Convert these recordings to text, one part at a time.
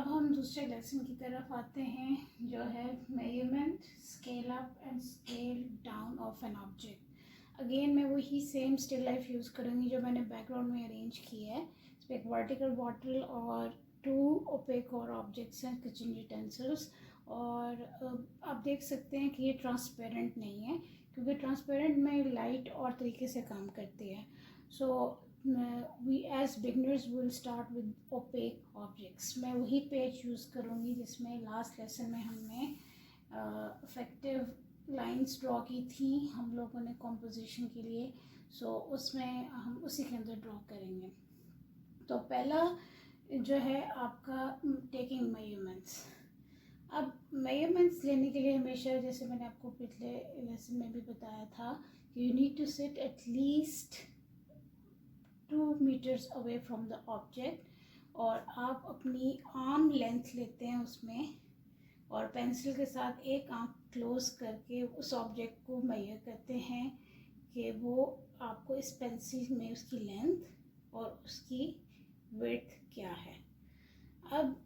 अब हम दूसरे लेसन की तरफ आते हैं, जो है measurement, scale up and scale down of an object. Again मैं वही सेम स्टिल लाइफ यूज़ करूँगी जो मैंने बैकग्राउंड में अरेंज की है। इस पर एक वर्टिकल बॉटल और 2 ओपेक और ऑब्जेक्ट्स हैं, किचन यूटेंसिल्स। और आप देख सकते हैं कि ये ट्रांसपेरेंट नहीं है, क्योंकि ट्रांसपेरेंट में लाइट और तरीके से काम करती है। So we as beginners will start with opaque objects. मैं वही पेज यूज़ करूँगी जिसमें लास्ट लेसन में हमने इफेक्टिव लाइंस ड्रॉ की थी हम लोगों ने कॉम्पोजिशन के लिए। सो उसमें हम उसी के अंदर ड्रॉ करेंगे। तो पहला जो है आपका टेकिंग मेजरमेंट्स। अब मेजरमेंट्स लेने के लिए हमेशा, जैसे मैंने आपको पिछले लेसन में भी बताया था, कि you need to sit at least 2 meters away from the object, और आप अपनी आर्म लेंथ लेते हैं उसमें, और पेंसिल के साथ एक आंख क्लोज करके उस ऑब्जेक्ट को मेजर करते हैं कि वो आपको इस पेंसिल में उसकी लेंथ और उसकी विड्थ क्या है। अब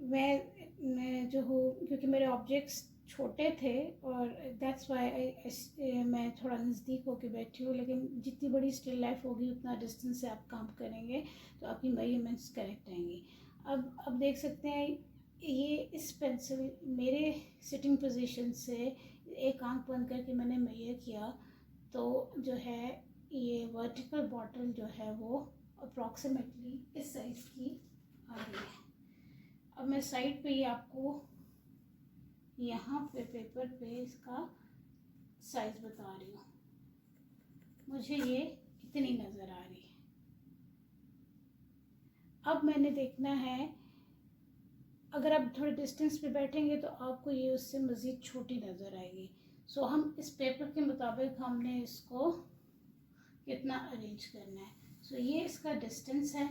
मैं जो हूँ, क्योंकि मेरे ऑब्जेक्ट्स छोटे थे और दैट्स वाई मैं थोड़ा नज़दीक होके बैठी हूँ, लेकिन जितनी बड़ी स्टिल लाइफ होगी उतना डिस्टेंस से आप काम करेंगे तो आपकी मेजरमेंट्स करेक्ट आएंगी। अब देख सकते हैं, ये इस पेंसिल मेरे सिटिंग पोजीशन से एक आंख बंद करके मैंने मेजर किया, तो जो है ये वर्टिकल बॉटल जो है वो अप्रॉक्सीमेटली इस साइज़ की आ रही है। अब मैं साइड पे ही आपको यहाँ पे पेपर पे इसका साइज बता रही हूँ। मुझे ये इतनी नज़र आ रही है। अब मैंने देखना है, अगर आप थोड़े डिस्टेंस पे बैठेंगे तो आपको ये उससे मज़ीद छोटी नज़र आएगी। सो हम इस पेपर के मुताबिक हमने इसको कितना अरेंज करना है। सो ये इसका डिस्टेंस है।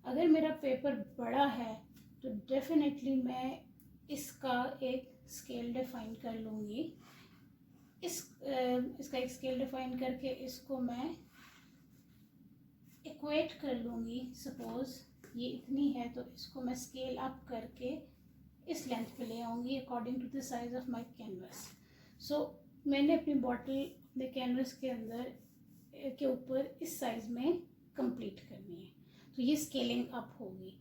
अगर मेरा पेपर बड़ा है तो डेफिनेटली मैं इसका एक स्केल डिफाइन कर लूँगी। इसका एक स्केल डिफाइन करके इसको मैं इक्वेट कर लूँगी। सपोज़ ये इतनी है तो इसको मैं स्केल अप करके इस लेंथ पे ले आऊँगी according to the size of my canvas. So मैंने अपनी बॉटल अपने कैनवस के अंदर के ऊपर इस साइज़ में कंप्लीट करनी है, तो ये स्केलिंग अप होगी।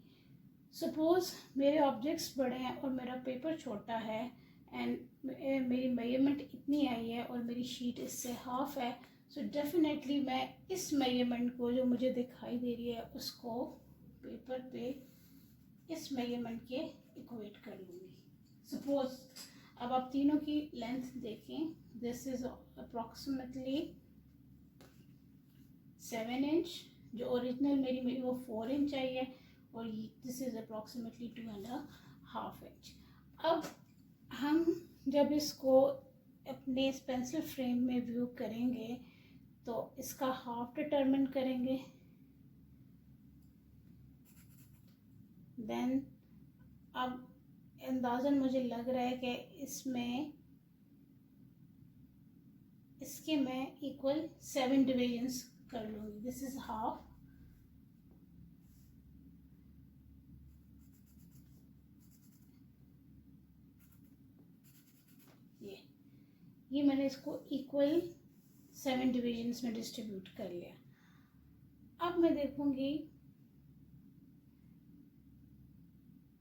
सपोज़ मेरे ऑब्जेक्ट्स बड़े हैं और मेरा पेपर छोटा है एंड मेरी मेजरमेंट इतनी आई है और मेरी शीट इससे हाफ है, सो डेफिनेटली मैं इस मेजरमेंट को जो मुझे दिखाई दे रही है उसको पेपर पे इस मेजरमेंट के इक्वेट कर लूँगी। सपोज़ अब आप तीनों की लेंथ देखें, दिस इज़ अप्रॉक्सीमेटली 7 इंच, जो ओरिजिनल मेरी वो 4 इंच आई है, और दिस इज़ अप्रॉक्सीमेटली 2.5 इंच। अब हम जब इसको अपने इस पेंसिल फ्रेम में व्यू करेंगे तो इसका हाफ डिटरमिन करेंगे। देन अब अंदाज़न मुझे लग रहा है कि इसके मैं इक्वल 7 डिविजन्स कर लूँगी। दिस इज़ हाफ, ये मैंने इसको इक्वल 7 डिविजन्स में डिस्ट्रीब्यूट कर लिया। अब मैं देखूँगी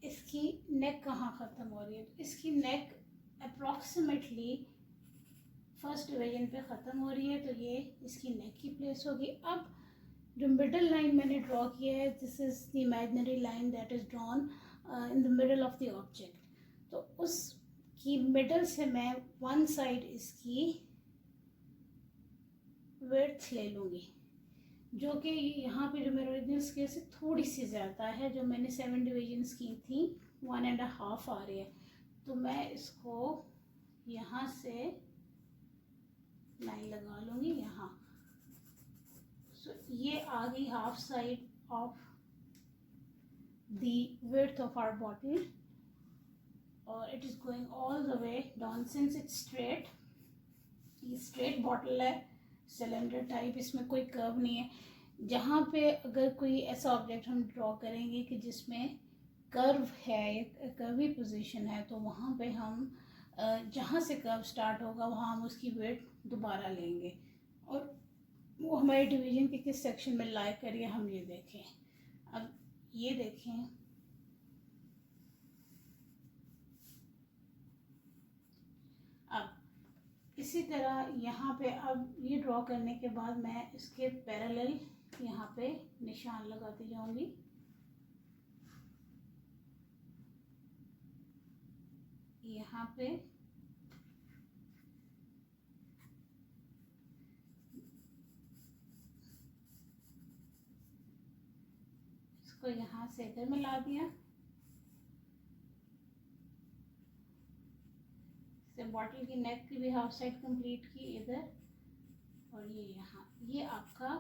इसकी नेक कहाँ ख़त्म हो रही है। तो इसकी नेक अप्रॉक्सीमेटली फर्स्ट डिवीजन पे ख़त्म हो रही है, तो ये इसकी नेक की प्लेस होगी। अब जो मिडल लाइन मैंने ड्रॉ किया है, this is the imaginary line that is drawn in the middle of the object. तो उसकी मिडल से मैं वन साइड इसकी विड्थ ले लूँगी, जो कि यहाँ पे जो मेरे ओरिजिनल स्केल से थोड़ी सी ज़्यादा है। जो मैंने 7 डिविजन्स की थी 1.5 आ रही है, तो मैं इसको यहाँ से लाइन लगा लूँगी यहाँ। सो ये आ गई half side of the width of our bottle, और it is going all the way down since it's straight. ये स्ट्रेट बॉटल है, सिलेंडर टाइप, इसमें कोई कर्व नहीं है। जहाँ पे अगर कोई ऐसा ऑब्जेक्ट हम ड्रॉ करेंगे कि जिसमें कर्व है, कर्वी पोजीशन है, तो वहाँ पे हम जहाँ से कर्व स्टार्ट होगा वहाँ हम उसकी वेट दोबारा लेंगे और वो हमारे डिवीजन के किस सेक्शन में लाई करिए हम ये देखें। अब ये देखें, अब इसी तरह यहाँ पे अब ये ड्रॉ करने के बाद मैं इसके पैरेलल यहाँ पे निशान लगाती जाऊंगी। यहाँ पे इसको यहाँ से इधर मिला दिया, से बॉटल की नेक की भी हाफ साइड कंप्लीट की इधर, और ये यहाँ, ये आपका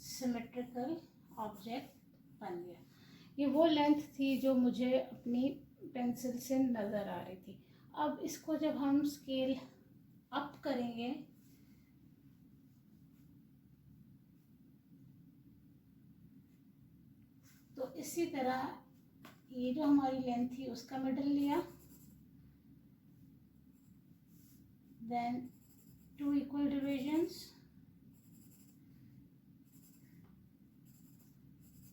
सिमेट्रिकल ऑब्जेक्ट बन गया। ये वो लेंथ थी जो मुझे अपनी पेंसिल से नज़र आ रही थी। अब इसको जब हम स्केल अप करेंगे तो इसी तरह ये जो हमारी लेंथ थी उसका मिडल लिया, देन 2 इक्वल डिविजन्स,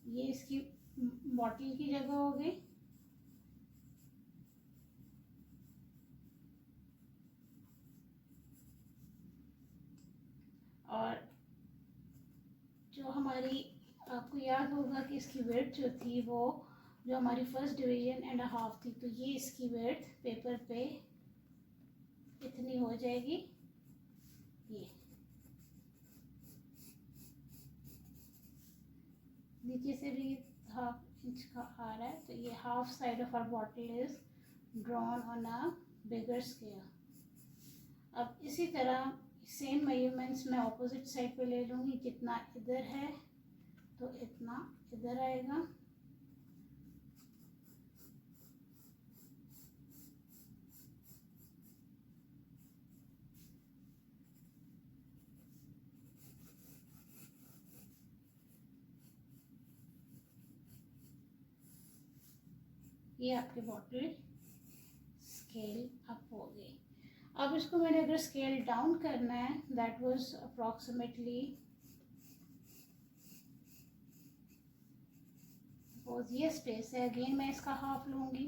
ये इसकी बॉटल की जगह हो गई, और जो हमारी, आपको याद होगा कि इसकी वेट जो थी वो जो हमारी फर्स्ट डिवीजन एंड हाफ थी, तो ये इसकी वेट पेपर पे इतनी हो जाएगी। ये नीचे से भी हाफ इंच का आ रहा है, तो ये half side of our bottle is drawn on a bigger scale. अब इसी तरह सेम मेजरमेंट्स मैं ऑपोजिट साइड पे ले लूँगी, जितना इधर है तो इतना इधर आएगा, ये आपकी बॉटल स्केल अप हो गई। अब इसको मैंने अगर स्केल डाउन करना है, दैट वाज अप्रॉक्सीमेटली, सपोज ये स्पेस है, अगेन मैं इसका हाफ लूँगी,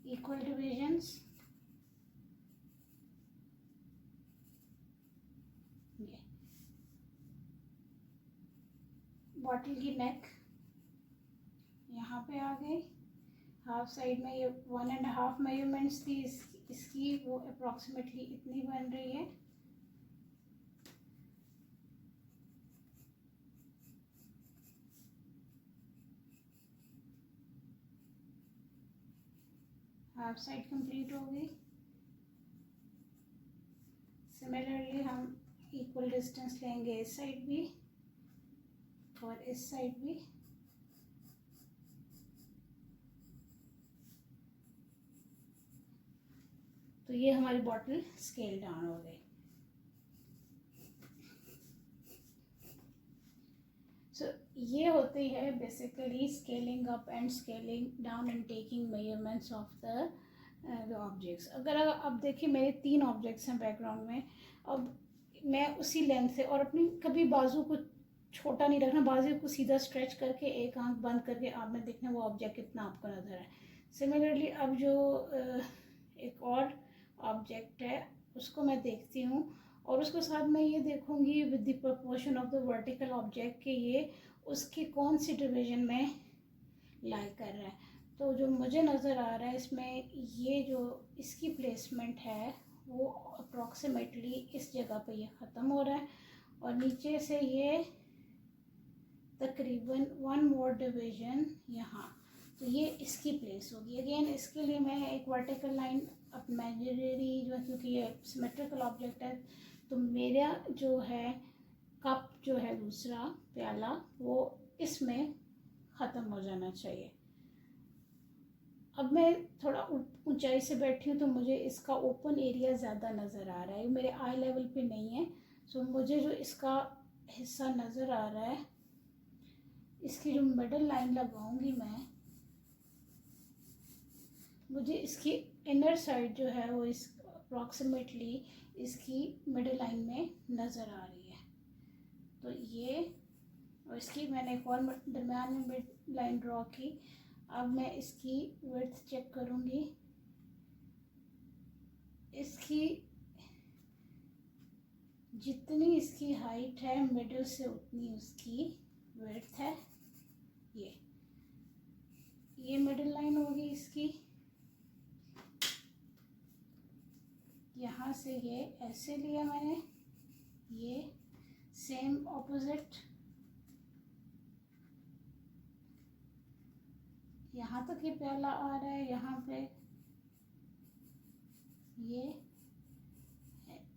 इक्वल डिविजन्स, ये बॉटल की नेक यहाँ पे आ गई, हाफ साइड में ये 1.5 मेजरमेंट्स थी इसकी, वो अप्रॉक्सीमेटली इतनी बन रही है। हाफ साइड कंप्लीट हो गई। सिमिलरली हम इक्वल डिस्टेंस लेंगे इस साइड भी और इस साइड भी, तो ये हमारी बॉटल स्केल डाउन हो गई। सो ये होती है basically scaling up and scaling down and taking measurements of the objects. अगर अब देखिए मेरे 3 ऑब्जेक्ट्स हैं बैकग्राउंड में, अब मैं उसी लेंथ से, और अपनी कभी बाजू को छोटा नहीं रखना, बाजू को सीधा स्ट्रेच करके एक आंख बंद करके आपने देखना वो ऑब्जेक्ट कितना आपको नजर है। सिमिलरली अब जो एक और ऑब्जेक्ट है उसको मैं देखती हूँ, और उसके साथ मैं ये देखूँगी with the proportion of the vertical object कि ये उसकी कौन सी डिवीजन में लाई कर रहा है। तो जो मुझे नज़र आ रहा है इसमें, ये जो इसकी प्लेसमेंट है वो अप्रॉक्सीमेटली इस जगह पे ये ख़त्म हो रहा है, और नीचे से ये तकरीबन 1 मोर डिवीजन यहाँ, तो ये इसकी प्लेस होगी। अगेन इसके लिए मैं एक वर्टिकल लाइन इमेजिनरी जो, क्योंकि ये सिमेट्रिकल ऑब्जेक्ट है, तो मेरा जो है कप जो है दूसरा प्याला वो इसमें ख़त्म हो जाना चाहिए। अब मैं थोड़ा ऊंचाई से बैठी हूँ तो मुझे इसका ओपन एरिया ज़्यादा नज़र आ रहा है, मेरे आई लेवल पे नहीं है। सो मुझे जो इसका हिस्सा नज़र आ रहा है, इसकी जो मिडल लाइन लगाऊंगी मैं, मुझे इसकी इनर साइड जो है वो इस अप्रॉक्सीमेटली इसकी मिडिल लाइन में नज़र आ रही है। तो ये, और इसकी मैंने एक और दरम्यान में मिड लाइन ड्रॉ की। अब मैं इसकी विड्थ चेक करूँगी। इसकी जितनी इसकी हाइट है मिडिल से उतनी उसकी विड्थ है। ये मिडिल लाइन होगी इसकी। यहाँ से ये ऐसे लिया मैंने, ये सेम ऑपोजिट यहाँ तक ये पहला आ रहा है। यहाँ पे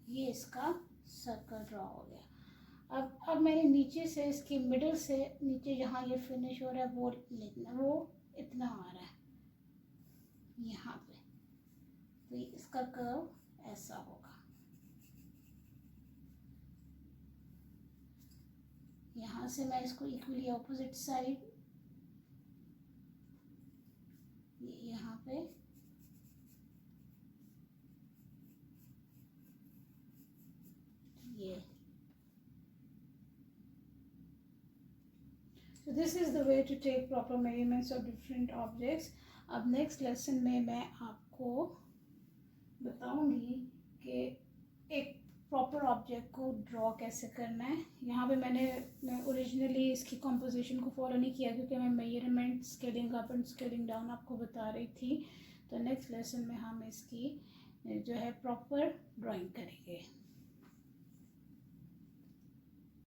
ये इसका सर्कल ड्रॉ हो गया। अब मैंने नीचे से इसकी मिडिल से नीचे जहाँ ये फिनिश हो रहा है वो इतना आ रहा है यहाँ पे। तो इसका कर्व ऐसा होगा। यहाँ से मैं इसको इक्वली ऑपोजिट साइड यहाँ पे ये। So this is the way to take proper measurements of different objects. अब नेक्स्ट लेसन में मैं आपको बताऊंगी कि एक प्रॉपर ऑब्जेक्ट को ड्रॉ कैसे करना है। यहाँ पे मैं ओरिजिनली इसकी कंपोजिशन को फॉलो नहीं किया क्योंकि मैं measurement scaling up and scaling down आपको बता रही थी। तो नेक्स्ट लेसन में हम इसकी जो है प्रॉपर ड्राइंग करेंगे।